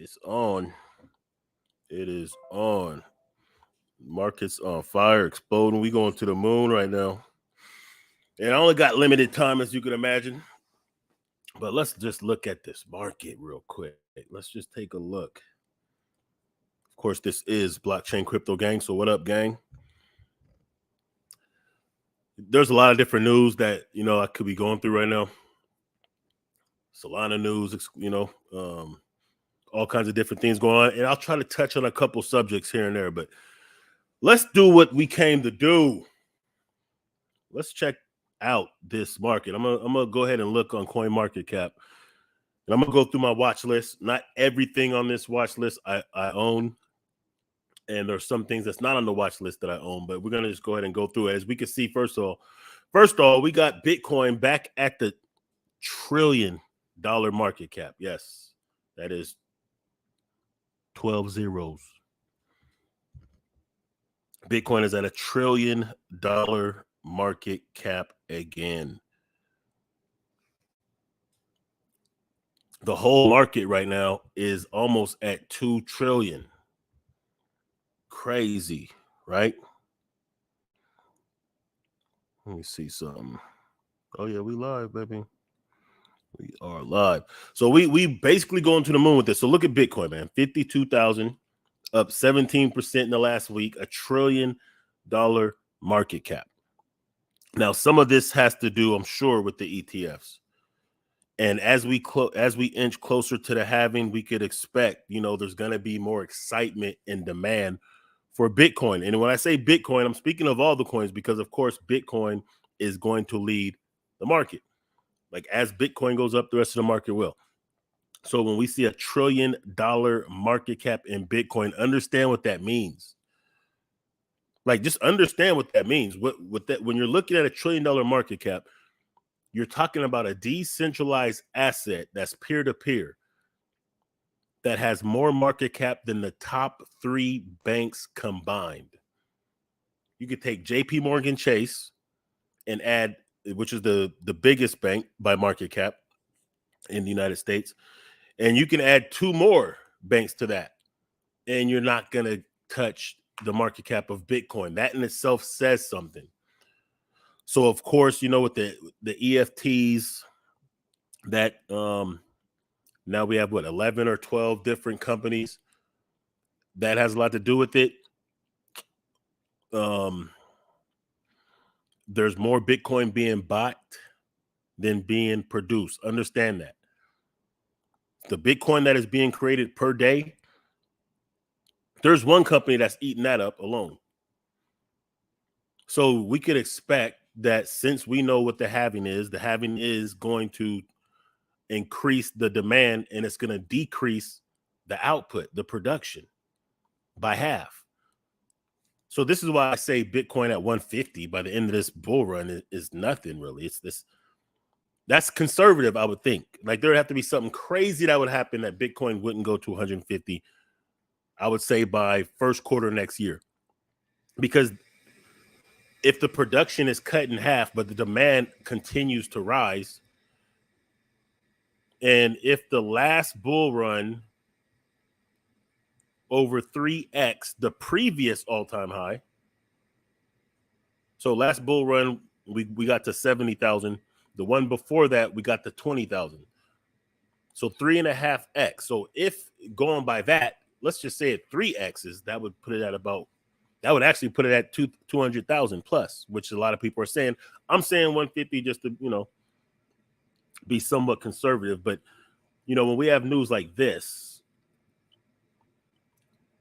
It's on. It is on. Market's on fire, exploding. We going to the moon right now. And I only got limited time, as you can imagine. But let's just look at this market real quick. Let's just take a look. Of course, this is Blockchain Crypto Gang. So what up, gang? There's a lot of different news that, I could be going through right now. Solana news, all kinds of different things going on. And I'll try to touch on a couple subjects here and there. But let's do what we came to do. Let's check out this market. I'm gonna go ahead and look on CoinMarketCap. And I'm going to go through my watch list. Not everything on this watch list I own. And there's some things that's not on the watch list that I own. But we're going to just go ahead and go through it. As we can see, first of all, we got Bitcoin back at the $1 trillion market cap. Yes, that is 12 zeros. Bitcoin is at $1 trillion market cap again. The whole market right now is almost at 2 trillion. Crazy, right? Let me see something. Oh yeah, we live, baby. We are live. So we basically going to the moon with this. So look at Bitcoin, man. 52,000, up 17% in the last week, $1 trillion market cap. Now, some of this has to do, I'm sure, with the ETFs. And as we inch closer to the halving, we could expect, there's going to be more excitement and demand for Bitcoin. And when I say Bitcoin, I'm speaking of all the coins because, of course, Bitcoin is going to lead the market. Like as Bitcoin goes up, the rest of the market will. So when we see $1 trillion market cap in Bitcoin, understand what that means. Like just understand what that means. What that when you're looking at $1 trillion market cap, you're talking about a decentralized asset that's peer-to-peer that has more market cap than the top 3 banks combined. You could take JP Morgan Chase and add, which is the biggest bank by market cap in the United States, and you can add 2 more banks to that, and you're not going to touch the market cap of Bitcoin. That in itself says something. So, of course, with the EFTs, that now we have, 11 or 12 different companies. That has a lot to do with it. There's more Bitcoin being bought than being produced. Understand that. The Bitcoin that is being created per day, there's one company that's eating that up alone. So we could expect that since we know what the halving is going to increase the demand and it's going to decrease the output, the production by half. So this is why I say Bitcoin at 150 by the end of this bull run is nothing really. It's this. That's conservative, I would think. Like there would have to be something crazy that would happen that Bitcoin wouldn't go to 150, I would say by first quarter next year. Because if the production is cut in half, but the demand continues to rise, and if the last bull run over 3x the previous all-time high, so last bull run, we got to 70,000. The one before that, we got to 20,000. So 3.5x. So if going by that, let's just say it 3x's, that would put it at about, that would actually put it at 200,000 plus, which a lot of people are saying. I'm saying 150 just to, be somewhat conservative. But, when we have news like this,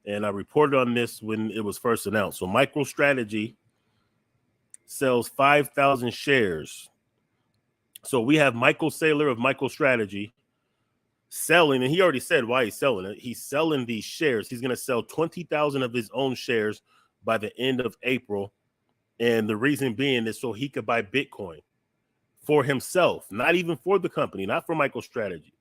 and I reported on this when it was first announced. So MicroStrategy sells 5,000 shares. So we have Michael Saylor of MicroStrategy selling, and he already said why he's selling it. He's selling these shares. He's going to sell 20,000 of his own shares by the end of April. And the reason being is so he could buy Bitcoin for himself, not even for the company, not for MicroStrategy.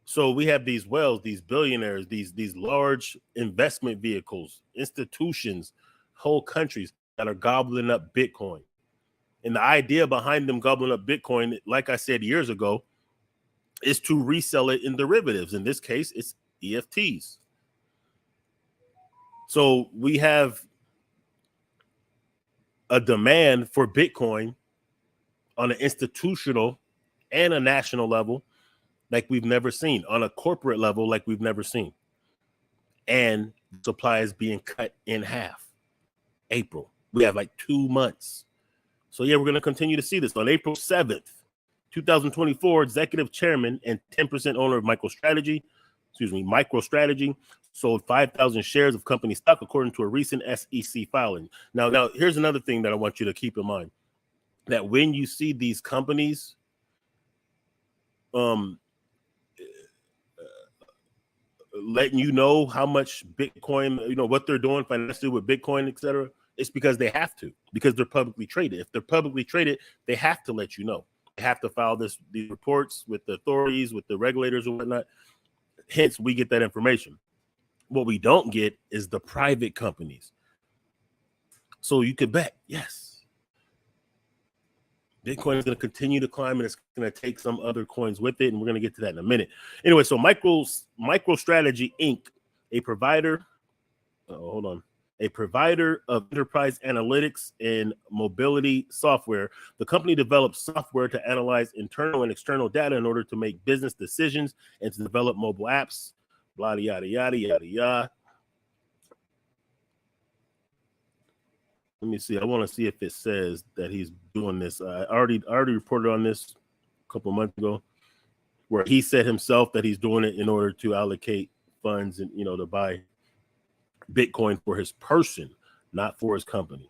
So we have these whales, these billionaires, these large investment vehicles, institutions, whole countries that are gobbling up Bitcoin. And the idea behind them gobbling up Bitcoin, like I said years ago, is to resell it in derivatives. In this case, it's EFTs. So we have a demand for Bitcoin on an institutional and a national level like we've never seen, on a corporate level like we've never seen. And supply is being cut in half. April. We have like 2 months. So yeah, we're going to continue to see this. On April 7th, 2024, executive chairman and 10% owner of MicroStrategy sold 5,000 shares of company stock according to a recent SEC filing. Now, here's another thing that I want you to keep in mind, that when you see these companies letting you know how much Bitcoin, what they're doing financially with Bitcoin, etc., it's because they have to, because they're publicly traded. If they're publicly traded, they have to let you know. They have to file these reports with the authorities, with the regulators and whatnot. Hence, we get that information. What we don't get is the private companies. So you could bet, yes, Bitcoin is going to continue to climb, and it's going to take some other coins with it, and we're going to get to that in a minute. Anyway, so MicroStrategy Inc., a provider of enterprise analytics and mobility software. The company develops software to analyze internal and external data in order to make business decisions and to develop mobile apps, blah, yada, yada, yada, yada. Let me see. I want to see if it says that he's doing this. I already reported on this a couple of months ago, where he said himself that he's doing it in order to allocate funds and, to buy Bitcoin for his person, not for his company.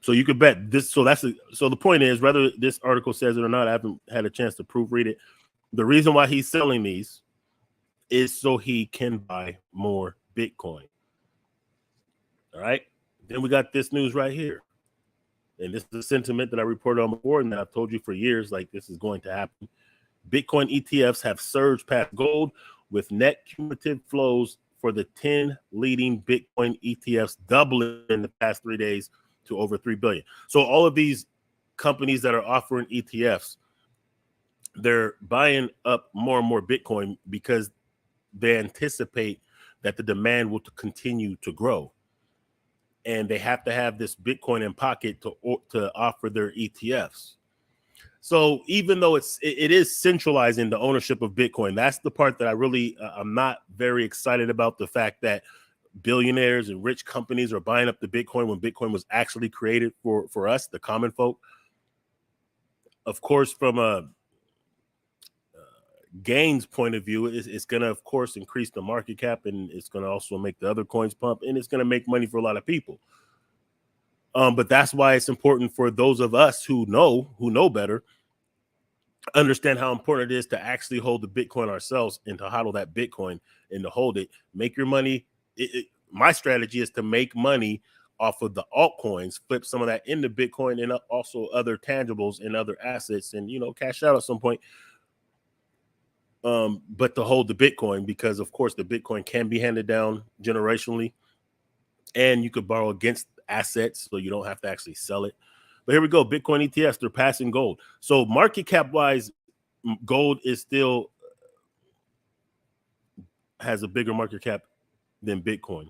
So you could bet this. So the point is, whether this article says it or not, I haven't had a chance to proofread it. The reason why he's selling these is so he can buy more Bitcoin. All right. Then we got this news right here. And this is the sentiment that I reported on before, and that I've told you for years, like this is going to happen. Bitcoin ETFs have surged past gold, with net cumulative flows for the 10 leading Bitcoin ETFs doubling in the past 3 days to over 3 billion. So all of these companies that are offering ETFs, they're buying up more and more Bitcoin because they anticipate that the demand will continue to grow. And they have to have this Bitcoin in pocket to offer their ETFs. So even though it is centralizing the ownership of Bitcoin, that's the part that I really I'm not very excited about, the fact that billionaires and rich companies are buying up the Bitcoin when Bitcoin was actually created for us, the common folk. Of course, from a gains point of view, it's going to, of course, increase the market cap, and it's going to also make the other coins pump, and it's going to make money for a lot of people. But that's why it's important for those of us who know better, understand how important it is to actually hold the Bitcoin ourselves and to hodl that Bitcoin and to hold it. Make your money. My strategy is to make money off of the altcoins, flip some of that into Bitcoin and also other tangibles and other assets, and cash out at some point. But to hold the Bitcoin, because of course the Bitcoin can be handed down generationally, and you could borrow against assets, so you don't have to actually sell it. But here we go. Bitcoin ETFs, they're passing gold. So market cap wise, gold is still has a bigger market cap than Bitcoin.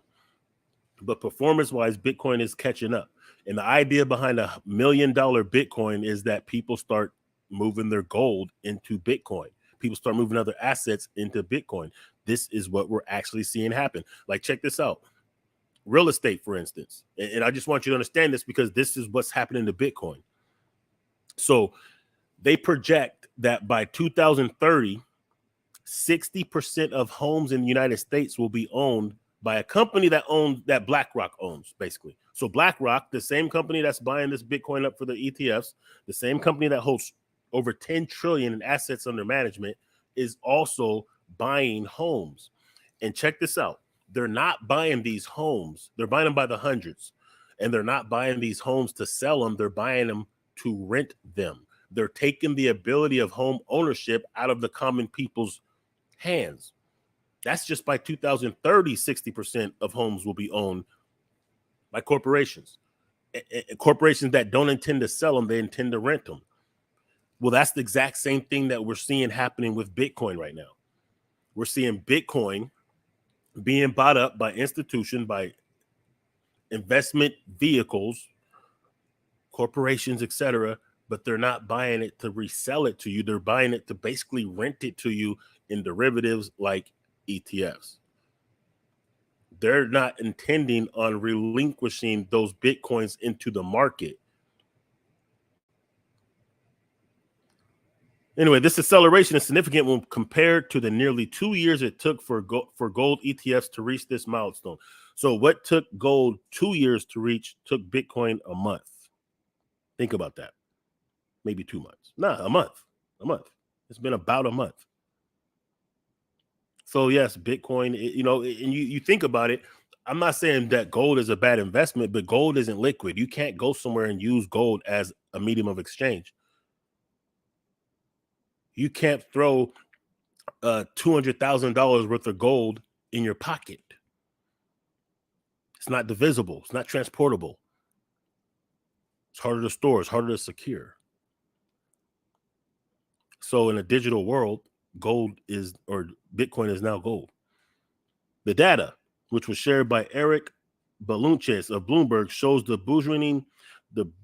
But performance wise, Bitcoin is catching up. And the idea behind $1 million Bitcoin is that people start moving their gold into Bitcoin. People start moving other assets into Bitcoin. This is what we're actually seeing happen. Like, check this out. Real estate, for instance. And I just want you to understand this, because this is what's happening to Bitcoin. So they project that by 2030, 60% of homes in the United States will be owned by a company that BlackRock owns, basically. So BlackRock, the same company that's buying this Bitcoin up for the ETFs, the same company that holds over 10 trillion in assets under management, is also buying homes. And check this out. They're not buying these homes. They're buying them by the hundreds. And they're not buying these homes to sell them. They're buying them to rent them. They're taking the ability of home ownership out of the common people's hands. That's just by 2030, 60% of homes will be owned by corporations. Corporations that don't intend to sell them, they intend to rent them. Well, that's the exact same thing that we're seeing happening with Bitcoin right now. We're seeing Bitcoin being bought up by institutions, by investment vehicles, corporations, etc., but they're not buying it to resell it to you. They're buying it to basically rent it to you in derivatives like ETFs. They're not intending on relinquishing those Bitcoins into the market. Anyway, this acceleration is significant when compared to the nearly 2 years it took for gold ETFs to reach this milestone. So what took gold 2 years to reach took Bitcoin a month. Think about that. Maybe 2 months. Nah, a month. A month. It's been about a month. So yes, Bitcoin, and you think about it. I'm not saying that gold is a bad investment, but gold isn't liquid. You can't go somewhere and use gold as a medium of exchange. You can't throw $200,000 worth of gold in your pocket. It's not divisible. It's not transportable. It's harder to store. It's harder to secure. So in a digital world, Bitcoin is now gold. The data, which was shared by Eric Balunches of Bloomberg, shows the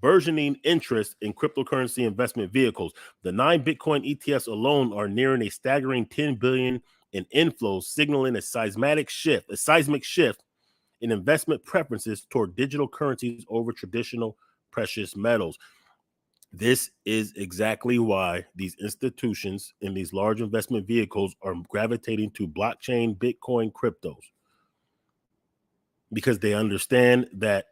burgeoning interest in cryptocurrency investment vehicles. The 9 Bitcoin ETFs alone are nearing a staggering 10 billion in inflows, signaling a seismic shift in investment preferences toward digital currencies over traditional precious metals. This is exactly why these institutions in these large investment vehicles are gravitating to blockchain, Bitcoin, cryptos, because they understand that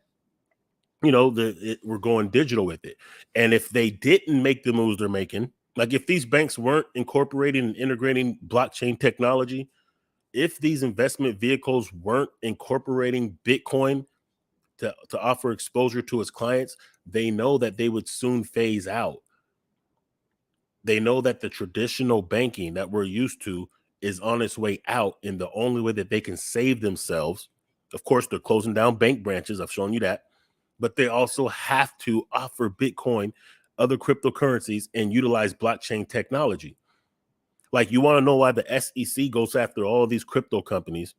we're going digital with it. And if they didn't make the moves they're making, like if these banks weren't incorporating and integrating blockchain technology, if these investment vehicles weren't incorporating Bitcoin to offer exposure to its clients, they know that they would soon phase out. They know that the traditional banking that we're used to is on its way out, and the only way that they can save themselves, of course, they're closing down bank branches. I've shown you that. But they also have to offer Bitcoin, other cryptocurrencies, and utilize blockchain technology. Like, you want to know why the SEC goes after all of these crypto companies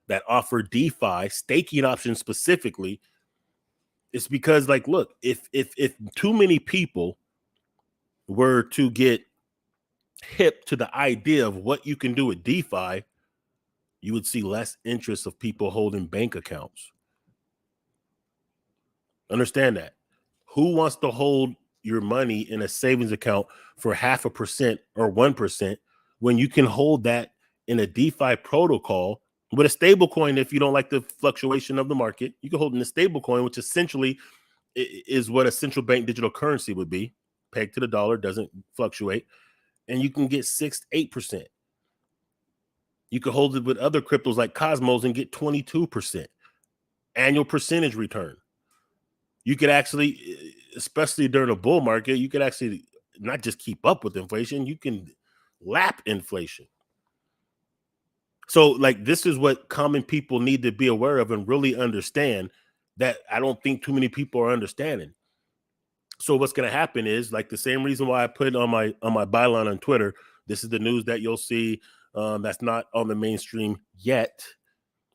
that offer DeFi staking options specifically? It's because, like, look, if too many people were to get hip to the idea of what you can do with DeFi, you would see less interest of people holding bank accounts. Understand that. Who wants to hold your money in a savings account for 0.5% or 1% when you can hold that in a DeFi protocol with a stable coin? If you don't like the fluctuation of the market, you can hold in a stable coin, which essentially is what a central bank digital currency would be, pegged to the dollar, doesn't fluctuate, and you can get 6-8%. You could hold it with other cryptos like Cosmos and get 22% annual percentage return. You could actually, especially during a bull market, you could actually not just keep up with inflation, you can lap inflation. So, like, this is what common people need to be aware of and really understand, that I don't think too many people are understanding. So what's going to happen is, like, the same reason why I put on my byline on Twitter, this is the news that you'll see that's not on the mainstream yet,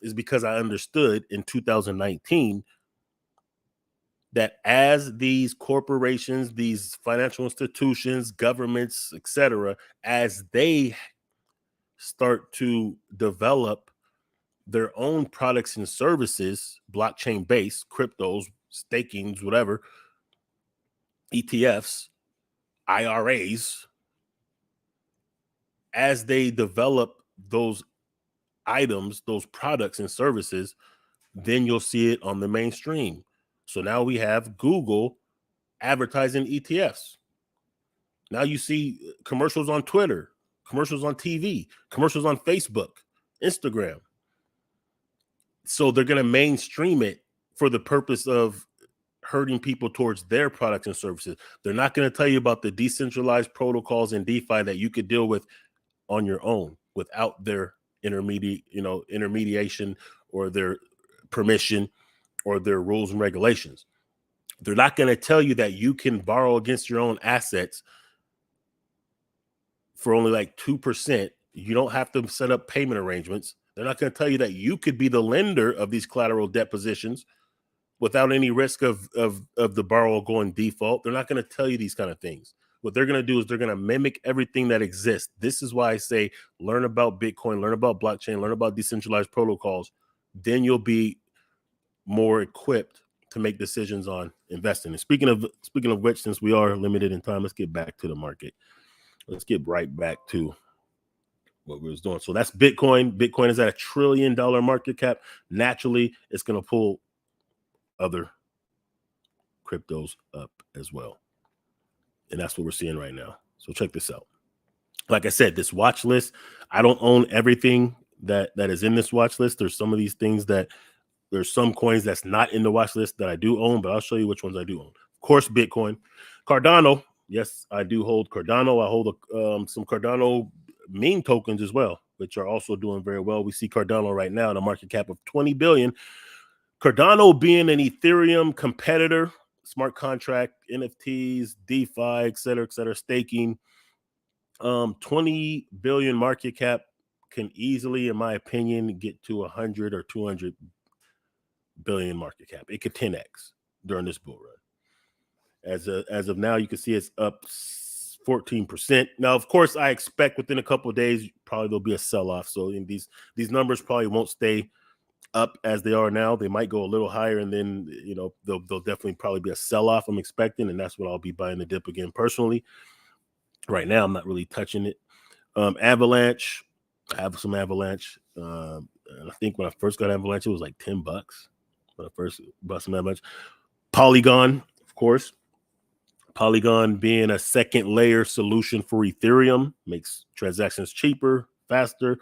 is because I understood in 2019 that as these corporations, these financial institutions, governments, etc., as they start to develop their own products and services, blockchain based, cryptos, stakings, whatever, ETFs, IRAs, as they develop those items, those products and services, then you'll see it on the mainstream. So now we have Google advertising ETFs. Now you see commercials on Twitter, commercials on TV, commercials on Facebook, Instagram. So they're going to mainstream it for the purpose of herding people towards their products and services. They're not going to tell you about the decentralized protocols and DeFi that you could deal with on your own without their intermediation or their permission or their rules and regulations. They're not going to tell you that you can borrow against your own assets for only like 2%. You don't have to set up payment arrangements. They're not going to tell you that you could be the lender of these collateral debt positions without any risk of the borrower going default. They're not going to tell you these kind of things. What they're going to do is they're going to mimic everything that exists. This is why I say learn about Bitcoin, learn about blockchain, learn about decentralized protocols. Then you'll be more equipped to make decisions on investing. And speaking of which, since we are limited in time, let's get back to the market. Let's get right back to what we was doing. So that's Bitcoin. Bitcoin is at $1 trillion market cap. Naturally, it's going to pull other cryptos up as well. And that's what we're seeing right now. So check this out. Like I said, this watch list, I don't own everything that is in this watch list. There's some of these things that there's some coins that's not in the watch list that I do own, but I'll show you which ones I do own. Of course, Bitcoin. Cardano. Yes, I do hold Cardano. I hold some Cardano meme tokens as well, which are also doing very well. We see Cardano right now in a market cap of 20 billion. Cardano being an Ethereum competitor, smart contract, NFTs, DeFi, et cetera, staking. 20 billion market cap can easily, in my opinion, get to 100 or 200 billion market cap. It could 10x during this bull run. As of now, you can see it's up 14%. Now, of course, I expect within a couple of days, probably there'll be a sell-off. So in these numbers probably won't stay up as they are now. They might go a little higher, and then there'll definitely probably be a sell-off I'm expecting, and that's when I'll be buying the dip again personally. Right now, I'm not really touching it. Avalanche, I have some Avalanche. And I think when I first got Avalanche, it was like $10 when I first bought some Avalanche. Polygon, of course. Polygon being a second layer solution for Ethereum, makes transactions cheaper, faster,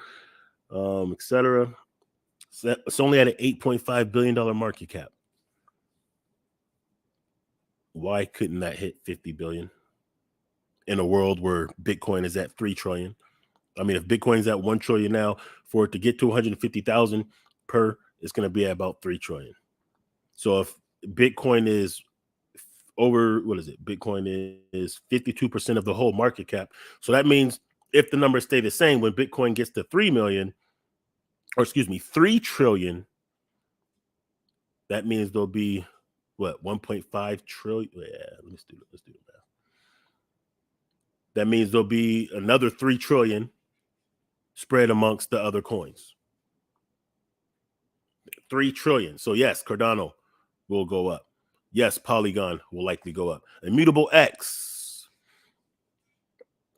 etc. It's only at an $8.5 billion market cap. Why couldn't that hit 50 billion in a world where Bitcoin is at 3 trillion? I mean, if Bitcoin's at 1 trillion now, for it to get to 150,000 per, it's going to be at about 3 trillion. So if Bitcoin is over, what is it? Bitcoin is 52% of the whole market cap. So that means if the numbers stay the same, when Bitcoin gets to 3 trillion, that means there'll be what, 1.5 trillion? Yeah, let's do the math. That means there'll be another 3 trillion spread amongst the other coins. 3 trillion. So yes, Cardano will go up. Yes, Polygon will likely go up. Immutable X,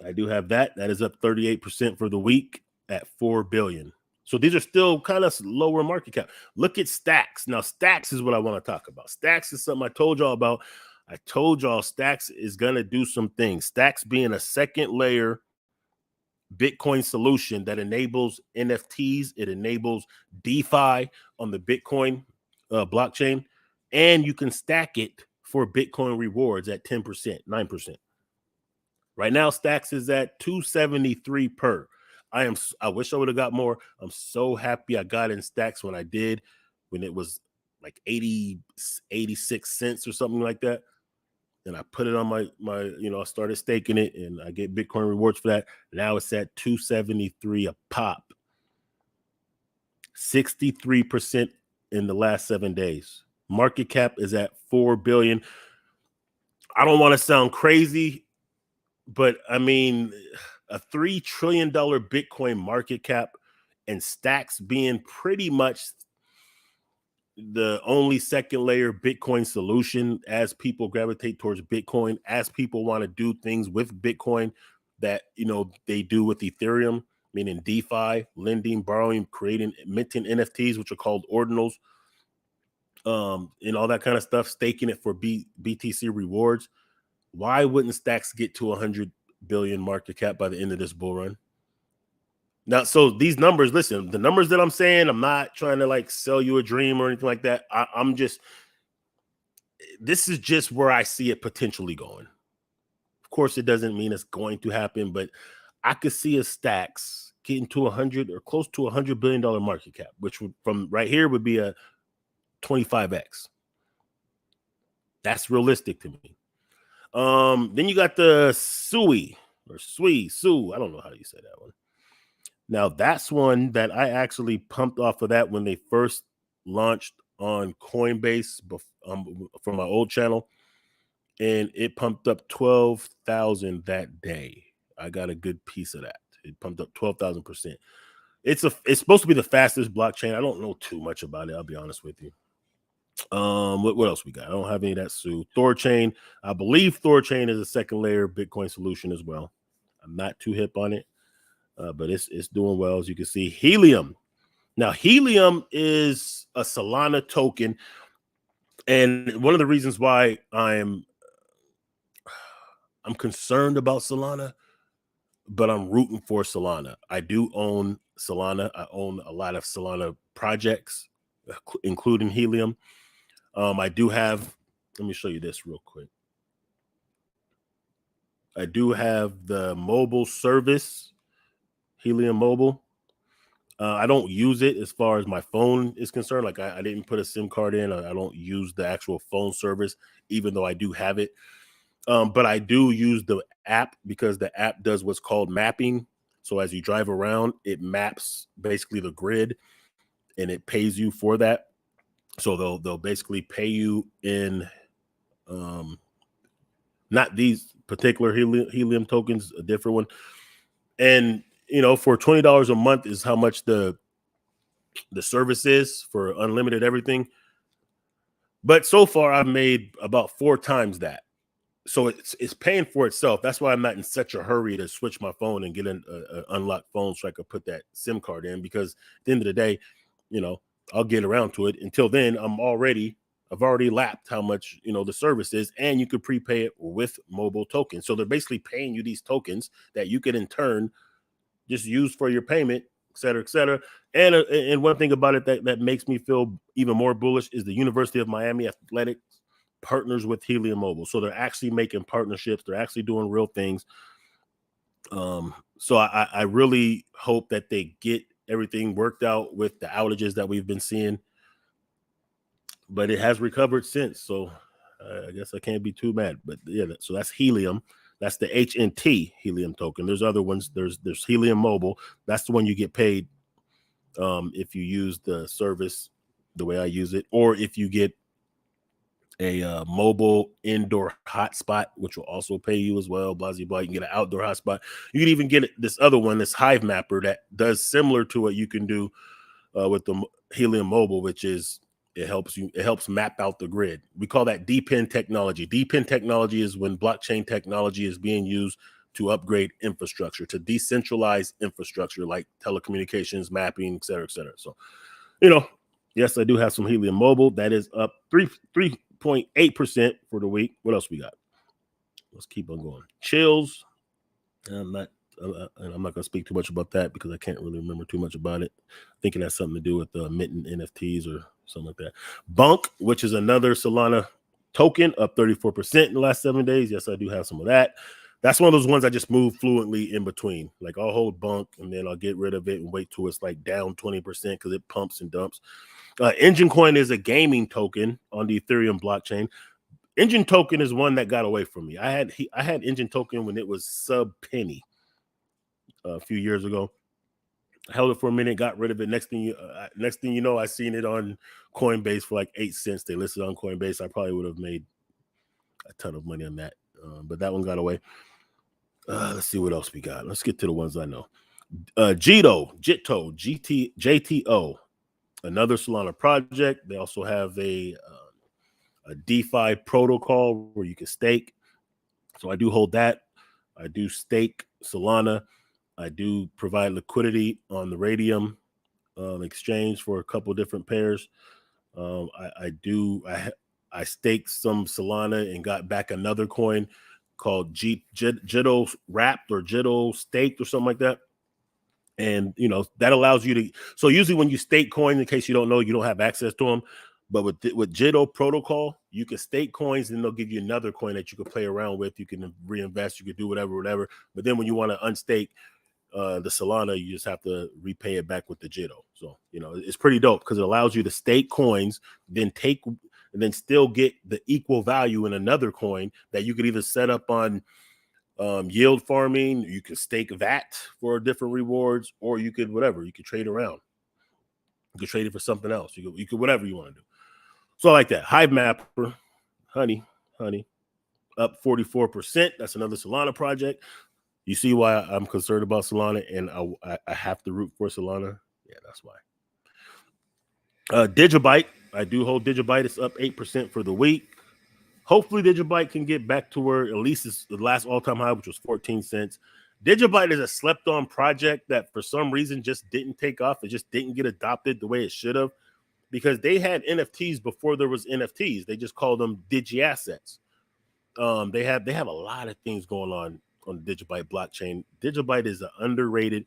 I do have that. That is up 38% for the week at 4 billion. So these are still kind of lower market cap. Look at Stacks. Now, Stacks is what I want to talk about. Stacks is something I told y'all about. I told y'all Stacks is going to do some things. Stacks being a second layer Bitcoin solution that enables NFTs. It enables DeFi on the Bitcoin blockchain. And you can stack it for Bitcoin rewards at 10%, 9%. Right now, Stacks is at 273 per. I wish I would have got more. I'm so happy I got in Stacks when I did, when it was like 86 cents or something like that. And I put it on my I started staking it, and I get Bitcoin rewards for that. Now it's at 273 a pop. 63% in the last 7 days. Market cap is at 4 billion. I don't want to sound crazy, but I mean, a $3 trillion Bitcoin market cap and Stacks being pretty much the only second layer Bitcoin solution as people gravitate towards Bitcoin, as people want to do things with Bitcoin that, they do with Ethereum, meaning DeFi, lending, borrowing, creating, minting NFTs, which are called ordinals, and all that kind of stuff, staking it for BTC rewards. Why wouldn't Stacks get to 100 billion market cap by the end of this bull run? Now, so these numbers, listen, the numbers that I'm saying, I'm not trying to like sell you a dream or anything like that. This is just where I see it potentially going. Of course, it doesn't mean it's going to happen, but I could see a Stacks getting to 100 or close to $100 billion market cap, which would, from right here, would be a 25x. That's realistic to me. Then you got the SUI. or Sue. I don't know how you say that one. Now that's one that I actually pumped off of that when they first launched on Coinbase from my old channel, and it pumped up 12,000 that day. I got a good piece of that. It pumped up 12,000%. It's supposed to be the fastest blockchain. I don't know too much about it. I'll be honest with you. What else we got? I don't have any of that. Thorchain. I believe Thorchain is a second layer Bitcoin solution as well. I'm not too hip on it, but it's doing well, as you can see. Helium. Now, Helium is a Solana token, and one of the reasons why I'm concerned about Solana, but I'm rooting for Solana. I do own Solana. I own a lot of Solana projects, including Helium. I do have, let me show you this real quick. I do have the mobile service, Helium Mobile. I don't use it as far as my phone is concerned. Like I didn't put a SIM card in. I don't use the actual phone service, even though I do have it. But I do use the app because the app does what's called mapping. So as you drive around, it maps basically the grid, and it pays you for that. So they'll basically pay you in not these particular helium tokens, a different one. And for $20 a month is how much the service is for unlimited everything. But so far I've made about 4 times that. So it's paying for itself. That's why I'm not in such a hurry to switch my phone and get an unlocked phone so I could put that SIM card in, because at the end of the day, I'll get around to it. Until then, I've already lapped how much the service is, and you could prepay it with mobile tokens. So they're basically paying you these tokens that you could in turn just use for your payment, et cetera, et cetera. And one thing about it that makes me feel even more bullish is the University of Miami Athletics partners with Helium Mobile. So they're actually making partnerships. They're actually doing real things. So I really hope that they get everything worked out with the outages that we've been seeing. But it has recovered since. So I guess I can't be too mad. But yeah, so that's Helium. That's the HNT Helium token. There's other ones. There's Helium Mobile. That's the one you get paid if you use the service the way I use it, or if you get a mobile indoor hotspot, which will also pay you as well. Blah, blah, blah. You can get an outdoor hotspot. You can even get this other one, this Hive Mapper, that does similar to what you can do with the Helium Mobile, which is it helps map out the grid. We call that DPIN technology. DPIN technology is when blockchain technology is being used to upgrade infrastructure, to decentralize infrastructure like telecommunications, mapping, et cetera, et cetera. So, yes, I do have some Helium Mobile. That is up 3.8% for the week. What else we got? Let's keep on going. Chills. I'm not going to speak too much about that because I can't really remember too much about it. I think it has something to do with minting NFTs or something like that. Bunk, which is another Solana token, up 34% in the last 7 days. Yes, I do have some of that. That's one of those ones I just move fluently in between. Like I'll hold Bunk and then I'll get rid of it and wait till it's like down 20% because it pumps and dumps. Engine Coin is a gaming token on the Ethereum blockchain. Engine Token is one that got away from me. I had Engine Token when it was sub penny a few years ago. I held it for a minute, got rid of it. Next thing you know, I seen it on Coinbase for like 8 cents. They listed on Coinbase. I probably would have made a ton of money on that, but that one got away. Let's see what else we got. Let's get to the ones I know. JITO, JTO, another Solana project. They also have a DeFi protocol where you can stake. So I do hold that. I do stake Solana. I do provide liquidity on the Radium exchange for a couple different pairs. I staked some Solana and got back another coin called JITO wrapped or JITO staked or something like that. And that allows you to. So usually when you stake coins, in case you don't know, you don't have access to them. But with JITO protocol, you can stake coins and they'll give you another coin that you can play around with. You can reinvest, you can do whatever. But then when you want to unstake the Solana, you just have to repay it back with the JITO. So, it's pretty dope because it allows you to stake coins, then and then still get the equal value in another coin that you could either set up on yield farming. You could stake that for different rewards, or you could whatever. You could trade around. You could trade it for something else. You could whatever you want to do. So I like that. Hive Mapper, honey, up 44%. That's another Solana project. You see why I'm concerned about Solana, and I have to root for Solana. Yeah, that's why. Digibyte, I do hold Digibyte. It's up 8% for the week. Hopefully, Digibyte can get back to where at least it's the last all-time high, which was 14 cents. Digibyte is a slept-on project that for some reason just didn't take off. It just didn't get adopted the way it should have, because they had NFTs before there was NFTs. They just called them digi assets. They have a lot of things going on the Digibyte blockchain. Digibyte is an underrated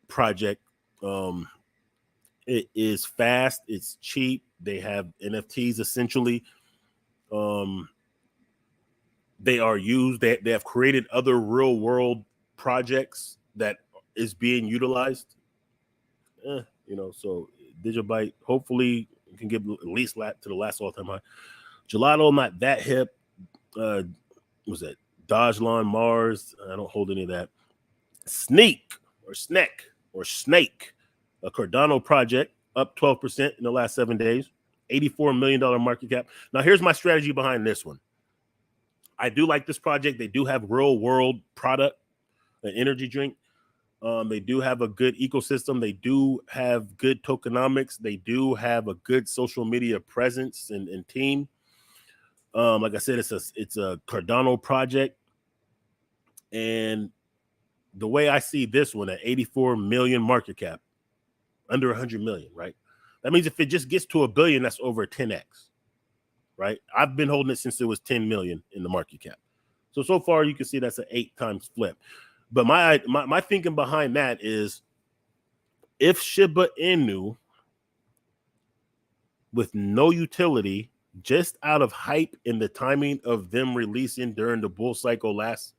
project. It is fast. It's cheap. They have NFTs essentially. They are used. They have created other real world projects that is being utilized. So Digibyte hopefully can get at least to the last all-time high. Gelato, not that hip. Was that Dogelon Mars? I don't hold any of that. Snake, a Cardano project, up 12% in the last 7 days, $84 million market cap. Now, here's my strategy behind this one. I do like this project. They do have real world product, an energy drink. They do have a good ecosystem. They do have good tokenomics. They do have a good social media presence and team. Like I said, it's a Cardano project. And the way I see this one at 84 million market cap, under 100 million, right? That means if it just gets to $1 billion, that's over 10x, right? I've been holding it since it was 10 million in the market cap. So far you can see that's an 8 times flip. But my thinking behind that is, if Shiba Inu, with no utility, just out of hype in the timing of them releasing during the bull cycle last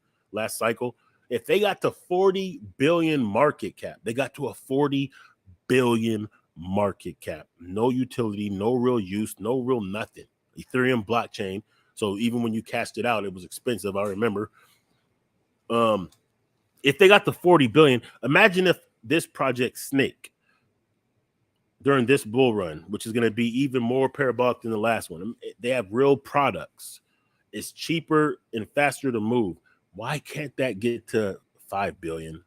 cycle, if they got to 40 billion market cap, they got to a 40 billion market cap, no utility, no real use, no real nothing. Ethereum blockchain. So even when you cashed it out, it was expensive. I remember. If they got to 40 billion, imagine if this project Snake during this bull run, which is going to be even more parabolic than the last one. They have real products. It's cheaper and faster to move. Why can't that get to 5 billion?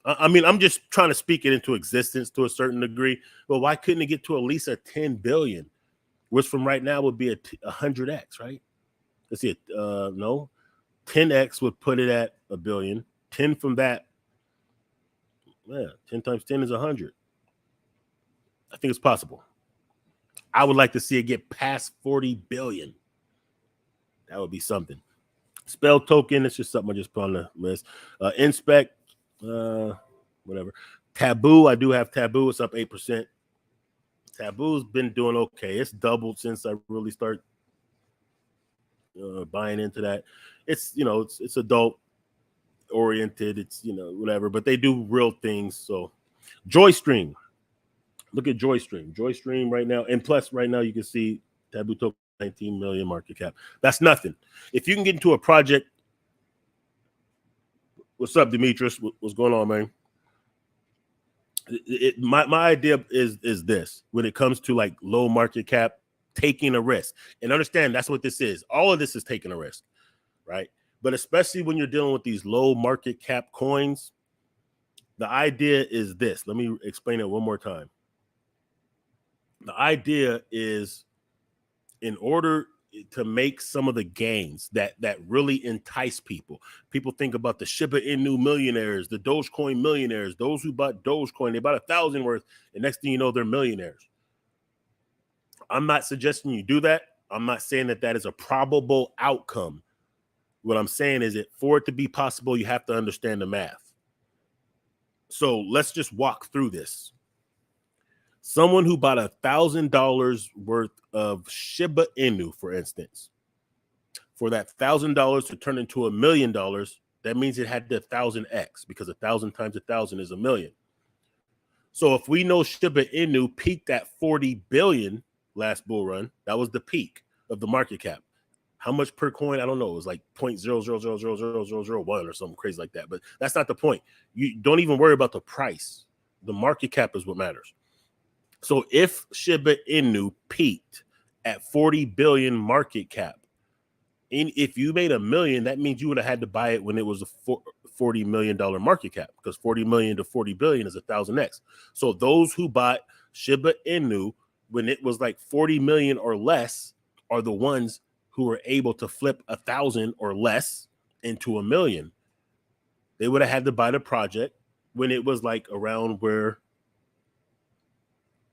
I mean, I'm just trying to speak it into existence to a certain degree, but why couldn't it get to at least a 10 billion, which from right now would be a 100x, right? Let's see, no, 10x would put it at $1 billion. 10 from that, 10 times 10 is 100. I think it's possible. I would like to see it get past 40 billion. That would be something. Spell token, it's just something I just put on the list. Inspect, whatever. Taboo, I do have Taboo. It's up 8%. Taboo's been doing okay. It's doubled since I really start buying into that. It's adult oriented. It's whatever, but they do real things. So Joystream. Look at Joystream right now. And plus right now you can see Taboo token 19 million market cap. That's nothing. If you can get into a project. What's up, Demetrius? What's going on, man? My idea is this: when it comes to like low market cap, taking a risk, and understand that's what this is. All of this is taking a risk, right? But especially when you're dealing with these low market cap coins, the idea is this. Let me explain it one more time. The idea is, in order to make some of the gains that really entice people. People think about the Shiba Inu millionaires, the Dogecoin millionaires, those who bought Dogecoin, they bought 1,000 worth, and next thing you know, they're millionaires. I'm not suggesting you do that. I'm not saying that is a probable outcome. What I'm saying is that for it to be possible, you have to understand the math. So let's just walk through this. Someone who bought $1,000 worth of Shiba Inu, for instance, for that $1,000 to turn into $1 million, that means it had the 1,000x, because 1,000 times 1,000 is 1 million. So if we know Shiba Inu peaked at 40 billion last bull run, that was the peak of the market cap. How much per coin? I don't know. It was like 0.00000001 or something crazy like that. But that's not the point. You don't even worry about the price. The market cap is what matters. So if Shiba Inu peaked at 40 billion market cap, and if you made $1 million, that means you would have had to buy it when it was a $40 million market cap, because 40 million to 40 billion is 1,000x. So those who bought Shiba Inu when it was like 40 million or less are the ones who were able to flip 1,000 or less into $1 million. They would have had to buy the project when it was like around where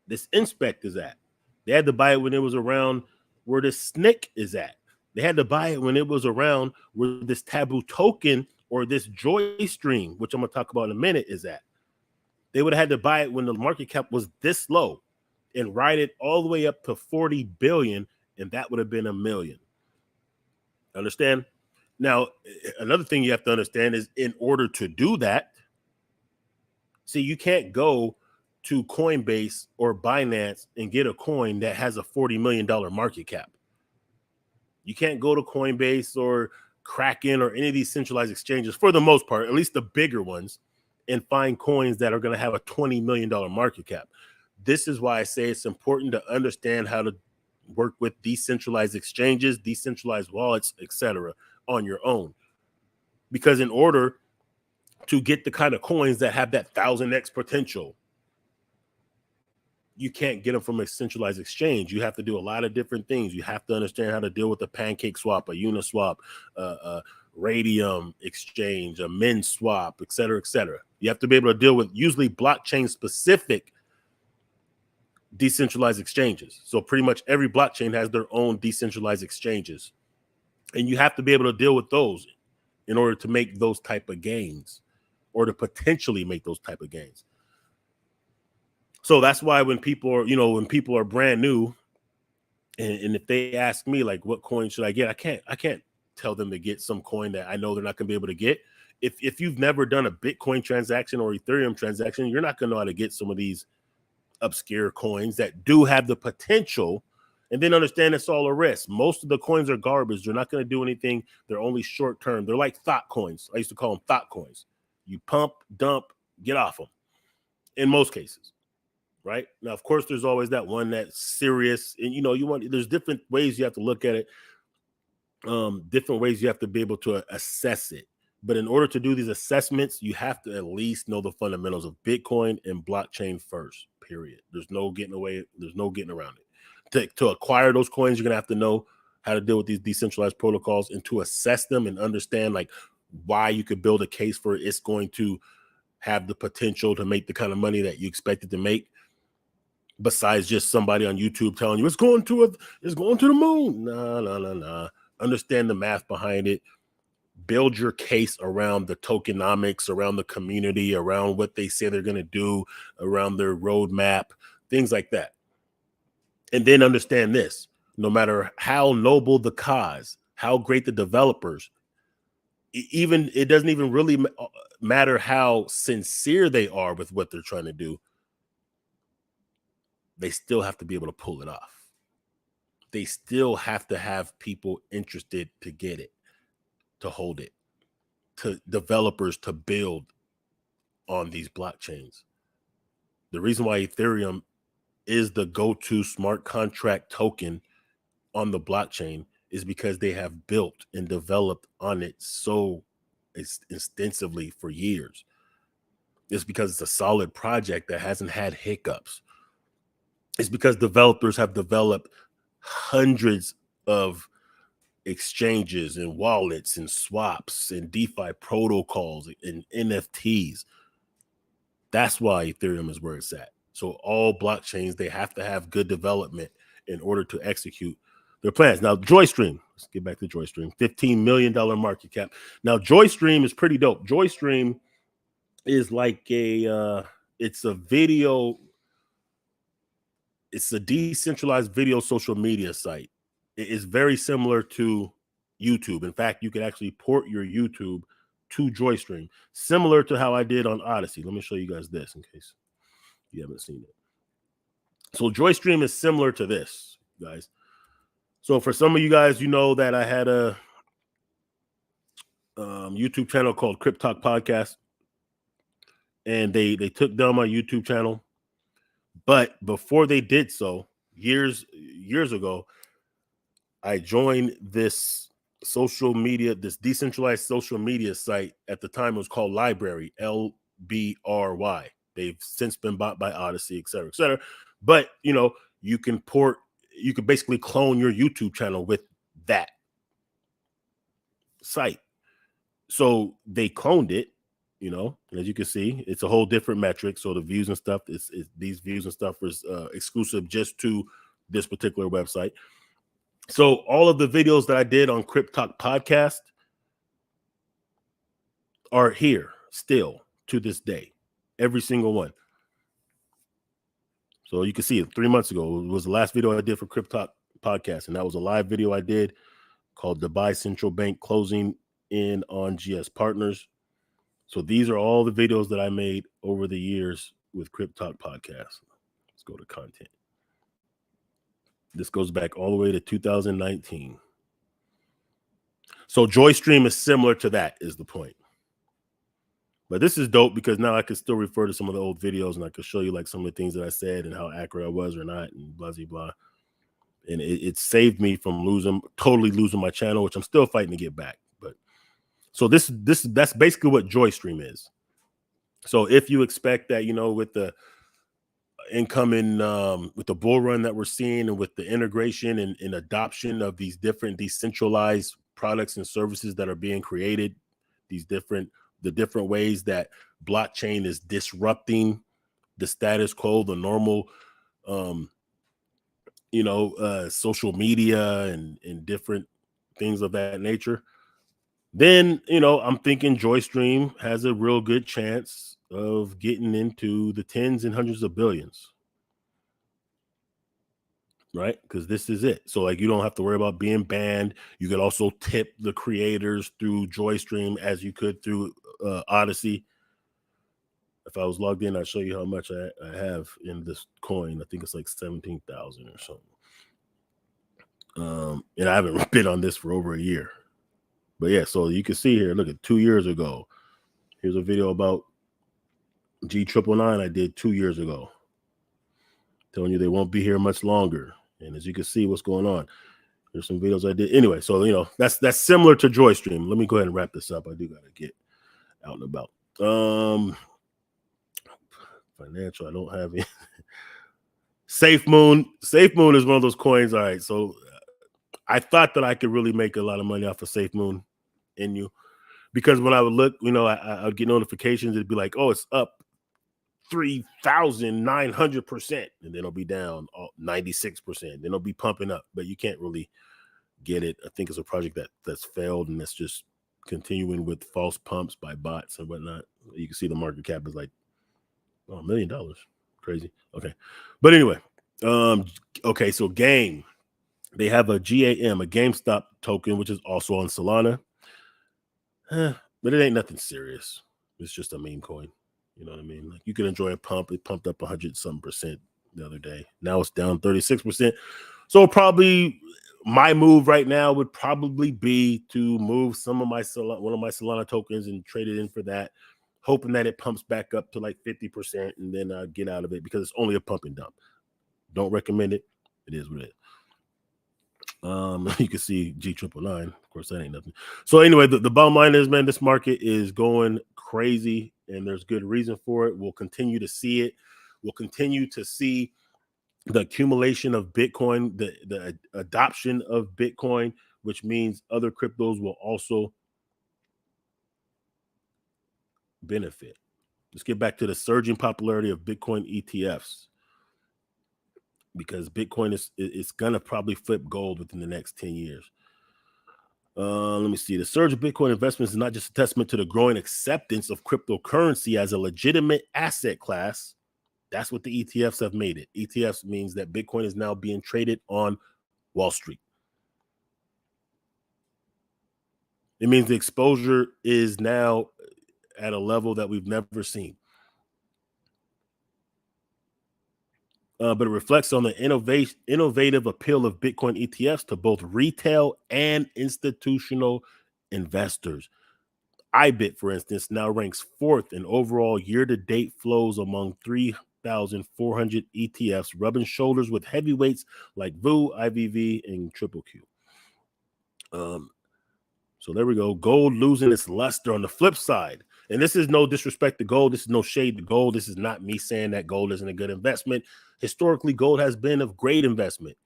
this inspect is at. They had to buy it when it was around where this SNCC is at. They had to buy it when it was around where this taboo token or this joy stream, which I'm going to talk about in a minute, is at. They would have had to buy it when the market cap was this low and ride it all the way up to 40 billion, and that would have been $1 million. Understand? Now, another thing you have to understand is, in order to do that, see, you can't go to Coinbase or Binance and get a coin that has a $40 million market cap. You can't go to Coinbase or Kraken or any of these centralized exchanges, for the most part, at least the bigger ones, and find coins that are going to have a $20 million market cap. This is why I say it's important to understand how to work with decentralized exchanges, decentralized wallets, etc. on your own. Because in order to get the kind of coins that have that 1,000x potential, you can't get them from a centralized exchange. You have to do a lot of different things. You have to understand how to deal with a pancake swap, a Uniswap, a Radium exchange, a Min swap, et cetera, et cetera. You have to be able to deal with usually blockchain specific decentralized exchanges. So pretty much every blockchain has their own decentralized exchanges. And you have to be able to deal with those in order to make those type of gains, or to potentially make those type of gains. So that's why when people are, when people are brand new, and if they ask me like, what coin should I get? I can't tell them to get some coin that I know they're not going to be able to get. If you've never done a Bitcoin transaction or Ethereum transaction, you're not going to know how to get some of these obscure coins that do have the potential. And then understand it's all a risk. Most of the coins are garbage. They're not going to do anything. They're only short term. They're like thought coins. I used to call them thought coins. You pump, dump, get off them in most cases. Right now, of course, there's always that one that's serious, and there's different ways you have to look at it, different ways you have to be able to assess it. But in order to do these assessments, you have to at least know the fundamentals of Bitcoin and blockchain first, period. There's no getting away. There's no getting around it. To acquire those coins, you're going to have to know how to deal with these decentralized protocols, and to assess them and understand like why you could build a case for it's going to have the potential to make the kind of money that you expect it to make. Besides just somebody on YouTube telling you it's going to the moon. Nah. Understand the math behind it. Build your case around the tokenomics, around the community, around what they say they're going to do, around their roadmap, things like that. And then understand this: no matter how noble the cause, how great the developers, it doesn't even really matter how sincere they are with what they're trying to do. They still have to be able to pull it off. They still have to have people interested to get it, to hold it, to developers to build on these blockchains. The reason why Ethereum is the go-to smart contract token on the blockchain is because they have built and developed on it so extensively for years. It's because it's a solid project that hasn't had hiccups. It's because developers have developed hundreds of exchanges and wallets and swaps and DeFi protocols and NFTs. That's why Ethereum is where it's at. So all blockchains, they have to have good development in order to execute their plans. Now, JoyStream, let's get back to JoyStream, $15 million market cap. Now, JoyStream is pretty dope. JoyStream is like it's a decentralized video social media site. It is very similar to YouTube. In fact, you could actually port your YouTube to JoyStream, similar to how I did on Odysee. Let me show you guys this in case you haven't seen it. So JoyStream is similar to this, guys. So for some of you guys, you know that I had a YouTube channel called CryptTalk Podcast, and they took down my YouTube channel. But before they did so, years ago, I joined this this decentralized social media site. At the time, it was called Library, LBRY. They've since been bought by Odysee, et cetera, et cetera. But you can basically clone your YouTube channel with that site. So they cloned it, and as you can see, it's a whole different metric. So the views and stuff these views and stuff was exclusive just to this particular website. So all of the videos that I did on CryptTalk Podcast are here still to this day, every single one. So you can see it 3 months ago. It was the last video I did for CryptTalk Podcast, and that was a live video I did called Dubai Central Bank Closing in on GS Partners. So these are all the videos that I made over the years with CryptTalk Podcast. Let's go to content. This goes back all the way to 2019. So JoyStream is similar to that, is the point. But this is dope because now I can still refer to some of the old videos, and I can show you like some of the things that I said and how accurate I was or not, and blah, blah, blah. And it saved me from totally losing my channel, which I'm still fighting to get back. But so that's basically what JoyStream is. So if you expect that, with the incoming with the bull run that we're seeing, and with the integration and adoption of these different decentralized products and services that are being created, the different ways that blockchain is disrupting the status quo, the normal social media and different things of that nature, then I'm thinking JoyStream has a real good chance of getting into the tens and hundreds of billions. Right? Because this is it. So like, you don't have to worry about being banned. You could also tip the creators through JoyStream as you could through Odysee. If I was logged in, I'll show you how much I have in this coin. I think it's like 17,000 or something. And I haven't been on this for over a year. But yeah, so you can see here, look at 2 years ago. Here's a video about G999 I did 2 years ago, telling you they won't be here much longer. And as you can see what's going on, there's some videos I did. Anyway, so, that's similar to JoyStream. Let me go ahead and wrap this up. I do got to get out and about. Financial, I don't have it. SafeMoon is one of those coins. All right, so I thought that I could really make a lot of money off of SafeMoon because when I would look, I would get notifications. It'd be like, oh, it's up 3,900%, and then it'll be down 96%. Then it'll be pumping up, but you can't really get it. I think it's a project that's failed, and that's just continuing with false pumps by bots and whatnot. You can see the market cap is like $1 million. Crazy. Okay, but anyway, okay. So Game, they have a GAM, a GameStop token, which is also on Solana, but it ain't nothing serious. It's just a meme coin. You know what I mean? Like, you can enjoy a pump. It pumped up 100% the other day. Now it's down 36%. So probably my move right now would probably be to move one of my Solana tokens and trade it in for that, hoping that it pumps back up to like 50% and then get out of it because it's only a pump and dump. Don't recommend it. It is what it is. You can see G999. Of course, that ain't nothing. So anyway, the bottom line is, man, this market is going crazy, and there's good reason for it. We'll continue to see it. We'll continue to see the accumulation of Bitcoin, the adoption of Bitcoin, which means other cryptos will also benefit. Let's get back to the surging popularity of Bitcoin ETFs, because Bitcoin is going to probably flip gold within the next 10 years. Let me see. The surge of Bitcoin investments is not just a testament to the growing acceptance of cryptocurrency as a legitimate asset class. That's what the ETFs have made it. ETFs means that Bitcoin is now being traded on Wall Street. It means the exposure is now at a level that we've never seen. but it reflects on the innovative appeal of Bitcoin ETFs to both retail and institutional investors. IBIT, for instance, now ranks 4th in overall year-to-date flows among 3,400 ETFs, rubbing shoulders with heavyweights like VU, IVV, and Triple Q. So there we go. Gold losing its luster on the flip side. And this is no disrespect to gold. This is no shade to gold. This is not me saying that gold isn't a good investment. Historically, gold has been a great investment.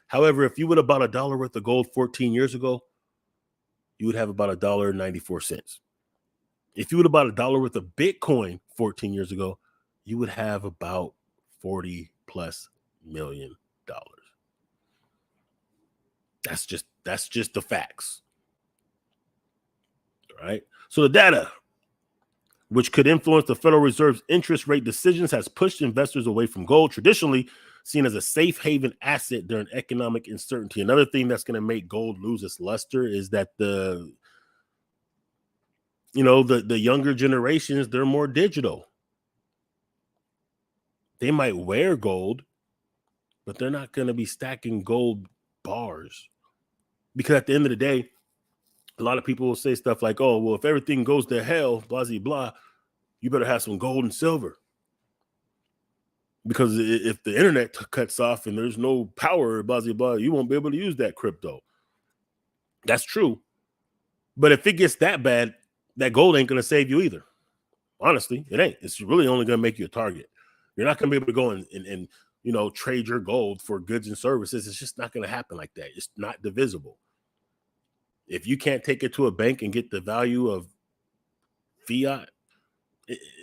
However, if you would have bought $1 worth of gold 14 years ago, you would have about $1.94. If you would have bought $1 worth of Bitcoin 14 years ago, you would have about $40+ million. That's just the facts. All right. So the data, which could influence the Federal Reserve's interest rate decisions, has pushed investors away from gold, traditionally seen as a safe haven asset during economic uncertainty. Another thing that's going to make gold lose its luster is that the younger generations, they're more digital. They might wear gold, but they're not going to be stacking gold bars, because at the end of the day, a lot of people will say stuff like, oh, well, if everything goes to hell, blah, blah, blah, you better have some gold and silver. Because if the internet cuts off and there's no power, blah, blah, blah, you won't be able to use that crypto. That's true. But if it gets that bad, that gold ain't going to save you either. Honestly, it ain't. It's really only going to make you a target. You're not going to be able to go and trade your gold for goods and services. It's just not going to happen like that. It's not divisible. If you can't take it to a bank and get the value of fiat,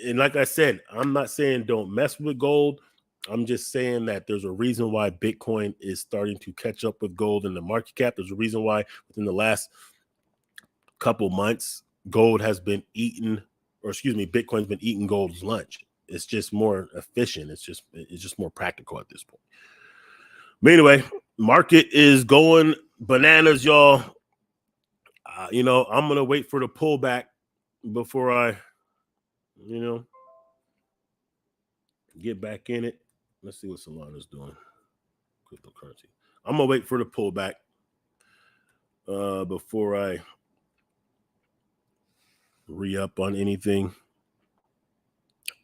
and like I said, I'm not saying don't mess with gold. I'm just saying that there's a reason why Bitcoin is starting to catch up with gold in the market cap. There's a reason why within the last couple months, Bitcoin's been eating gold's lunch. It's just more efficient. It's just more practical at this point. But anyway, market is going bananas, y'all. I'm going to wait for the pullback before I, get back in it. Let's see what Solana's doing. Cryptocurrency. I'm going to wait for the pullback before I re-up on anything.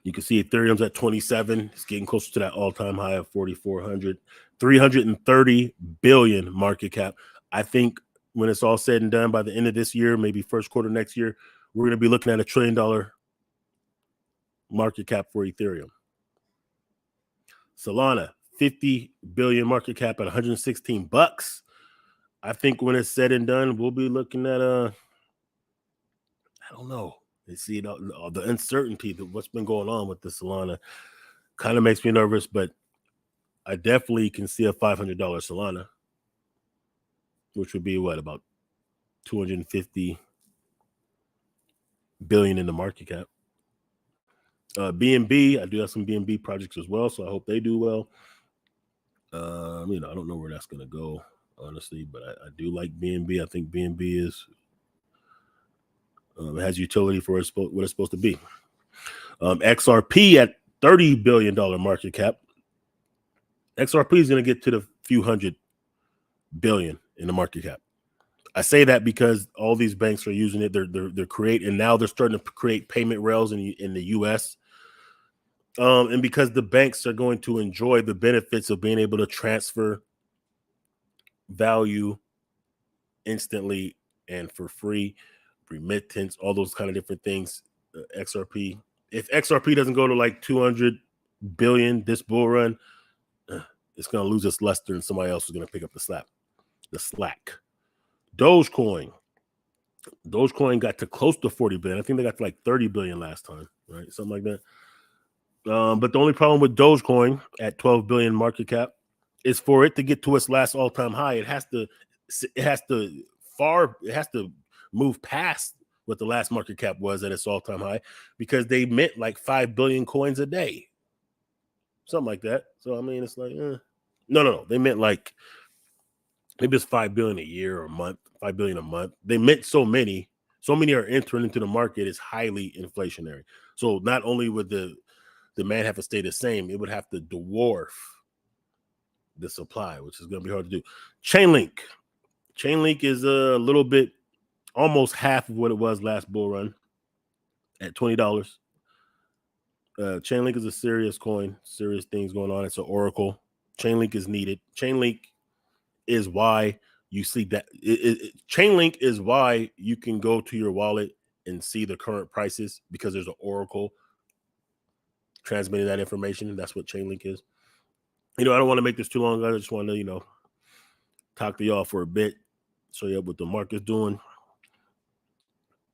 You can see Ethereum's at 27. It's getting closer to that all-time high of 4,400. 330 billion market cap. I think when it's all said and done by the end of this year, maybe first quarter next year, we're going to be looking at $1 trillion market cap for Ethereum. Solana, 50 billion market cap at $116. I think when it's said and done, we'll be looking at I don't know. You see the uncertainty that what's been going on with the Solana kind of makes me nervous, but I definitely can see a $500 Solana, which would be about 250 billion in the market cap. BNB, I do have some BNB projects as well, so I hope they do well. I don't know where that's going to go, honestly, but I do like BNB. I think BNB has utility for what it's supposed to be. XRP at $30 billion market cap. XRP is going to get to the few hundred billion in the market cap. I say that because all these banks are using it. They're creating, and now they're starting to create payment rails in the U.S. And because the banks are going to enjoy the benefits of being able to transfer value instantly and for free, remittance, all those kind of different things. XRP. If XRP doesn't go to like 200 billion this bull run, it's going to lose its luster, and somebody else is going to pick up the slack. Dogecoin got to close to 40 billion. I think they got to like 30 billion last time, right? Something like that. But the only problem with Dogecoin at 12 billion market cap is for it to get to its last all-time high, it has to move past what the last market cap was at its all-time high, because they mint like 5 billion coins a day. Something like that. So I mean, it's like no. They mint like maybe it's 5 billion a year or a month, 5 billion a month. They mint so many are entering into the market. It's highly inflationary. So not only would the demand have to stay the same, it would have to dwarf the supply, which is going to be hard to do. Chainlink is a little bit, almost half of what it was last bull run at $20. Chainlink is a serious coin, serious things going on. It's an oracle. Chainlink is needed. Chainlink is why you see that. Chainlink is why you can go to your wallet and see the current prices, because there's an oracle transmitting that information. That's what Chainlink is. I don't want to make this too long. I just want to, talk to y'all for a bit, show you what the market's doing.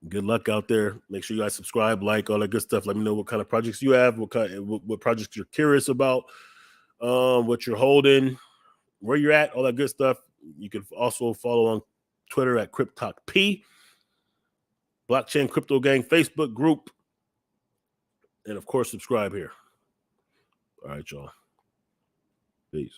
Good luck out there. Make sure you guys subscribe, like, all that good stuff. Let me know what kind of projects you have, what projects you're curious about, what you're holding, where you're at, all that good stuff. You can also follow on Twitter at CryptTalk P, Blockchain Crypto Gang Facebook group, and of course, subscribe here. All right, y'all. Peace.